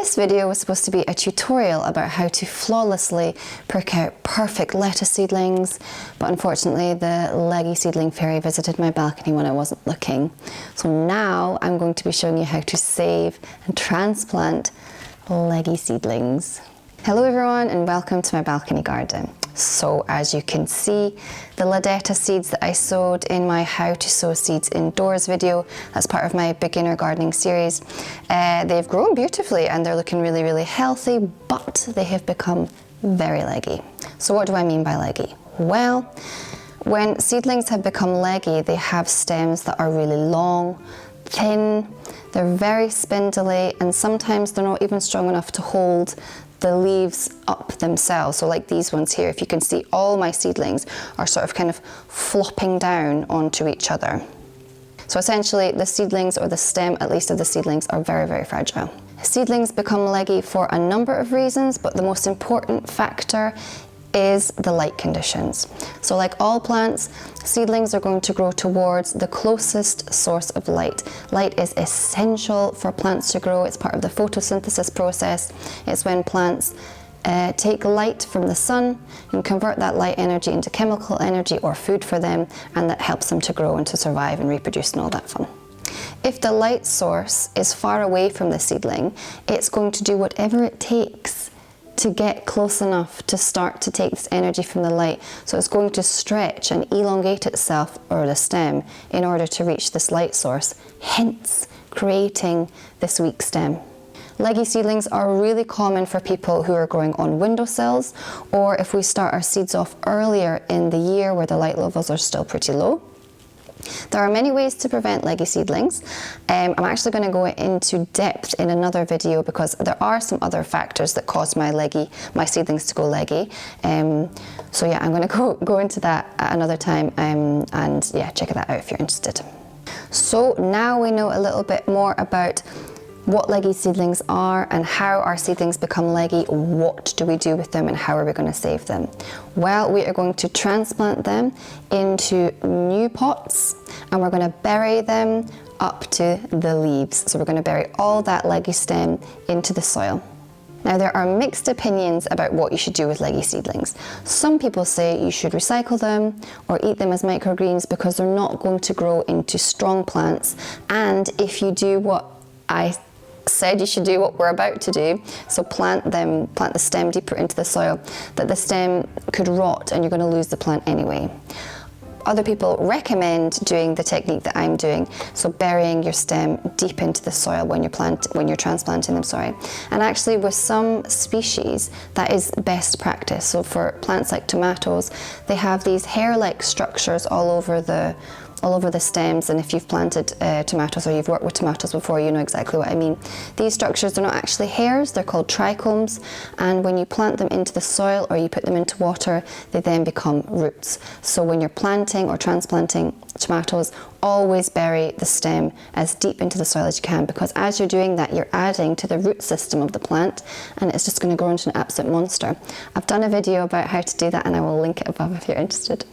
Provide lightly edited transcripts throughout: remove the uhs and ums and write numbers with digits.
This video was supposed to be a tutorial about how to flawlessly prick out perfect lettuce seedlings, but unfortunately the Leggy Seedling fairy visited my balcony when I wasn't looking. So now I'm going to be showing you how to save and transplant Leggy Seedlings. Hello everyone and welcome to my balcony garden. So as you can see, the Ledetta seeds that I sowed in my How to Sow Seeds Indoors video, as part of my beginner gardening series, they've grown beautifully and they're looking really, really healthy, but they have become very leggy. So what do I mean by leggy? Well, when seedlings have become leggy, they have stems that are really long, thin, they're very spindly, and sometimes they're not even strong enough to hold the leaves up themselves. So like these ones here, if you can see, all my seedlings are sort of kind of flopping down onto each other. So essentially the seedlings, or the stem at least of the seedlings, are very, very fragile. Seedlings become leggy for a number of reasons, but the most important factor is the light conditions. So like all plants, seedlings are going to grow towards the closest source of light. Light is essential for plants to grow. It's part of the photosynthesis process. It's when plants take light from the sun and convert that light energy into chemical energy or food for them, and that helps them to grow and to survive and reproduce and all that fun. If the light source is far away from the seedling, it's going to do whatever it takes to get close enough to start to take this energy from the light. So it's going to stretch and elongate itself, or the stem, in order to reach this light source, hence creating this weak stem. Leggy seedlings are really common for people who are growing on windowsills, or if we start our seeds off earlier in the year where the light levels are still pretty low. There are many ways to prevent leggy seedlings. I'm actually going to go into depth in another video because there are some other factors that cause my seedlings to go leggy. So yeah, I'm going to go into that at another time, and yeah, check that out if you're interested. So now we know a little bit more about what leggy seedlings are and how our seedlings become leggy. What do we do with them and how are we going to save them? Well, we are going to transplant them into new pots and we're going to bury them up to the leaves. So we're going to bury all that leggy stem into the soil. Now there are mixed opinions about what you should do with leggy seedlings. Some people say you should recycle them or eat them as microgreens because they're not going to grow into strong plants, and if you do what I said you should do, what we're about to do, so plant the stem deeper into the soil, that the stem could rot and you're going to lose the plant anyway. Other people recommend doing the technique that I'm doing, so burying your stem deep into the soil when you're transplanting them, And actually with some species that is best practice. So for plants like tomatoes, they have these hair-like structures all over the stems, and if you've planted tomatoes or you've worked with tomatoes before, you know exactly what I mean. These structures are not actually hairs, they're called trichomes, and when you plant them into the soil or you put them into water, they then become roots. So when you're planting or transplanting tomatoes, always bury the stem as deep into the soil as you can, because as you're doing that, you're adding to the root system of the plant and it's just going to grow into an absolute monster. I've done a video about how to do that and I will link it above if you're interested.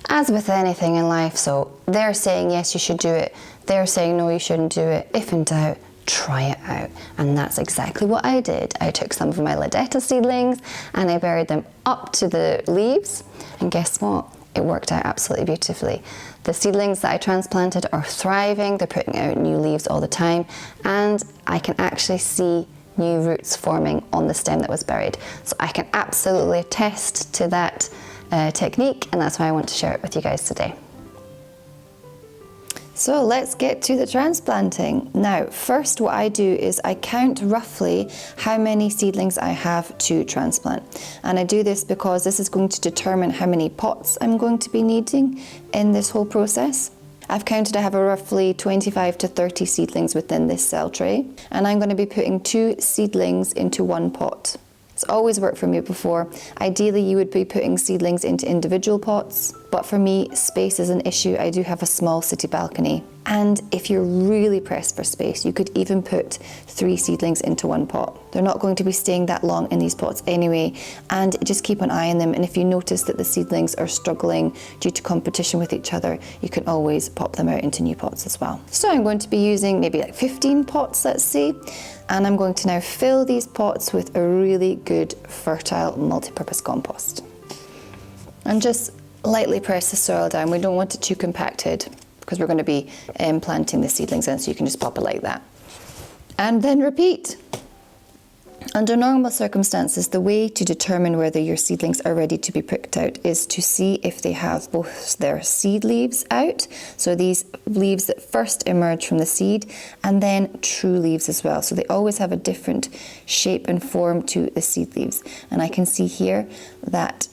As with anything in life, so they're saying yes, you should do it, they're saying no, you shouldn't do it. If in doubt, try it out. And that's exactly what I did. I took some of my Ledetta seedlings and I buried them up to the leaves, and guess what? It worked out absolutely beautifully. The seedlings that I transplanted are thriving, they're putting out new leaves all the time, and I can actually see new roots forming on the stem that was buried. So I can absolutely attest to that technique, and that's why I want to share it with you guys today. So let's get to the transplanting. Now, first what I do is I count roughly how many seedlings I have to transplant. And I do this because this is going to determine how many pots I'm going to be needing in this whole process. I've counted I have a roughly 25 to 30 seedlings within this cell tray, and I'm going to be putting 2 seedlings into 1 pot. It's always worked for me before. Ideally, you would be putting seedlings into individual pots, But for me, space is an issue. I do have a small city balcony. And if you're really pressed for space, you could even put 3 seedlings into one pot. They're not going to be staying that long in these pots anyway, and just keep an eye on them. And if you notice that the seedlings are struggling due to competition with each other, you can always pop them out into new pots as well. So I'm going to be using maybe like 15 pots, let's say, and I'm going to now fill these pots with a really good fertile multi-purpose compost. And just lightly press the soil down. We don't want it too compacted because we're going to be planting the seedlings in, so you can just pop it like that. And then repeat. Under normal circumstances, the way to determine whether your seedlings are ready to be pricked out is to see if they have both their seed leaves out, so these leaves that first emerge from the seed, and then true leaves as well. So they always have a different shape and form to the seed leaves. And I can see here that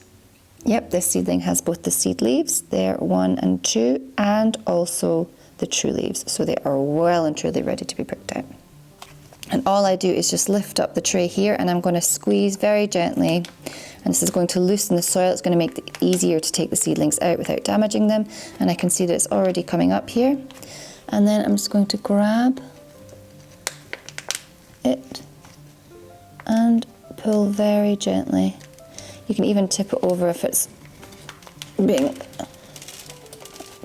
yep, this seedling has both the seed leaves, they're 1 and 2, and also the true leaves. So they are well and truly ready to be pricked out. And all I do is just lift up the tray here, and I'm going to squeeze very gently. And this is going to loosen the soil. It's going to make it easier to take the seedlings out without damaging them. And I can see that it's already coming up here. And then I'm just going to grab it and pull very gently. You can even tip it over if it's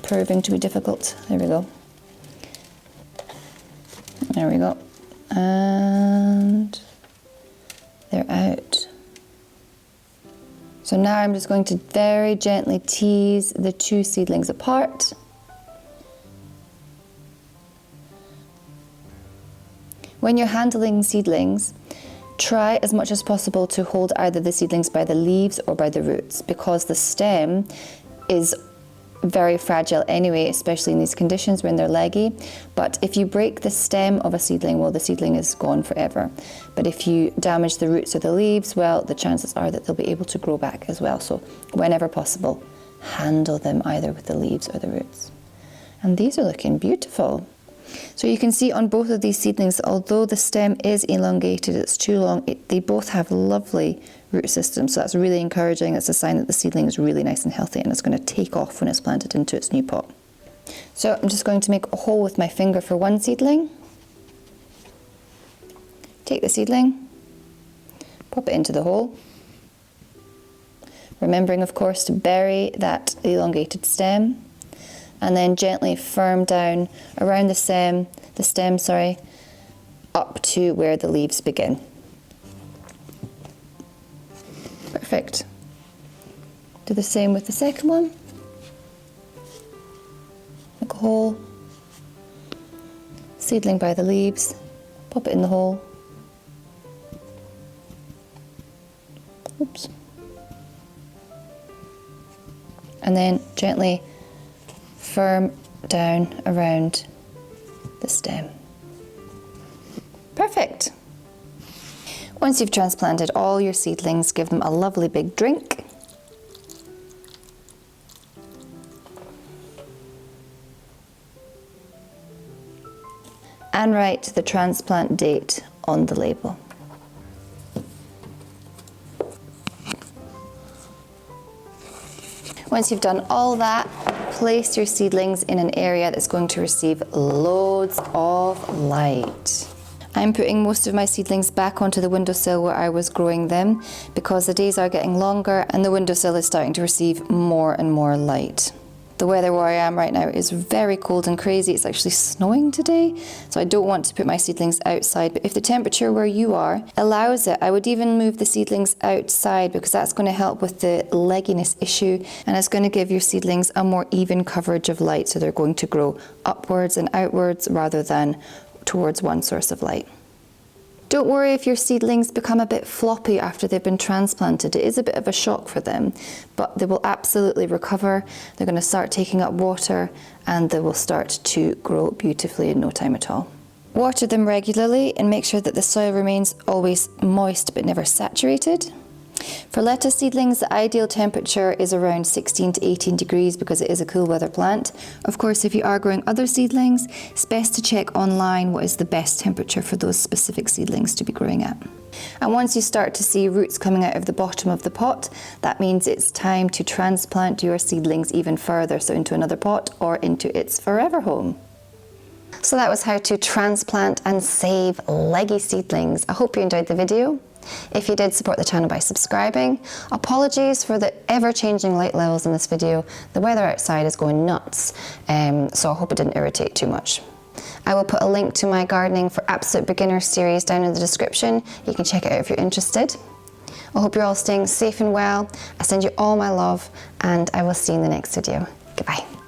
proving to be difficult. There we go. There we go. And they're out. So now I'm just going to very gently tease the 2 seedlings apart. When you're handling seedlings, try as much as possible to hold either the seedlings by the leaves or by the roots, because the stem is very fragile anyway, especially in these conditions when they're leggy. But if you break the stem of a seedling, well, the seedling is gone forever. But if you damage the roots or the leaves, well, the chances are that they'll be able to grow back as well. So whenever possible, handle them either with the leaves or the roots. And these are looking beautiful. So you can see on both of these seedlings, although the stem is elongated, it's too long, they both have lovely root systems. So that's really encouraging. It's a sign that the seedling is really nice and healthy, and it's going to take off when it's planted into its new pot. So I'm just going to make a hole with my finger for one seedling. Take the seedling, pop it into the hole. Remembering, of course, to bury that elongated stem. And then gently firm down around the stem, up to where the leaves begin. Perfect. Do the same with the second one. Make a hole, seedling by the leaves, pop it in the hole. Oops. And then gently firm down around the stem. Perfect. Once you've transplanted all your seedlings, give them a lovely big drink. And write the transplant date on the label. Once you've done all that, place your seedlings in an area that's going to receive loads of light. I'm putting most of my seedlings back onto the windowsill where I was growing them, because the days are getting longer and the windowsill is starting to receive more and more light. The weather where I am right now is very cold and crazy. It's actually snowing today, so I don't want to put my seedlings outside. But if the temperature where you are allows it, I would even move the seedlings outside, because that's going to help with the legginess issue, and it's going to give your seedlings a more even coverage of light, so they're going to grow upwards and outwards rather than towards one source of light. Don't worry if your seedlings become a bit floppy after they've been transplanted. It is a bit of a shock for them, but they will absolutely recover. They're going to start taking up water, and they will start to grow beautifully in no time at all. Water them regularly and make sure that the soil remains always moist but never saturated. For lettuce seedlings, the ideal temperature is around 16 to 18 degrees because it is a cool weather plant. Of course, if you are growing other seedlings, it's best to check online what is the best temperature for those specific seedlings to be growing at. And once you start to see roots coming out of the bottom of the pot, that means it's time to transplant your seedlings even further, so into another pot or into its forever home. So that was how to transplant and save leggy seedlings. I hope you enjoyed the video. If you did, support the channel by subscribing. Apologies for the ever-changing light levels in this video. The weather outside is going nuts, so I hope it didn't irritate too much. I will put a link to my Gardening for Absolute Beginners series down in the description. You can check it out if you're interested. I hope you're all staying safe and well. I send you all my love, and I will see you in the next video. Goodbye.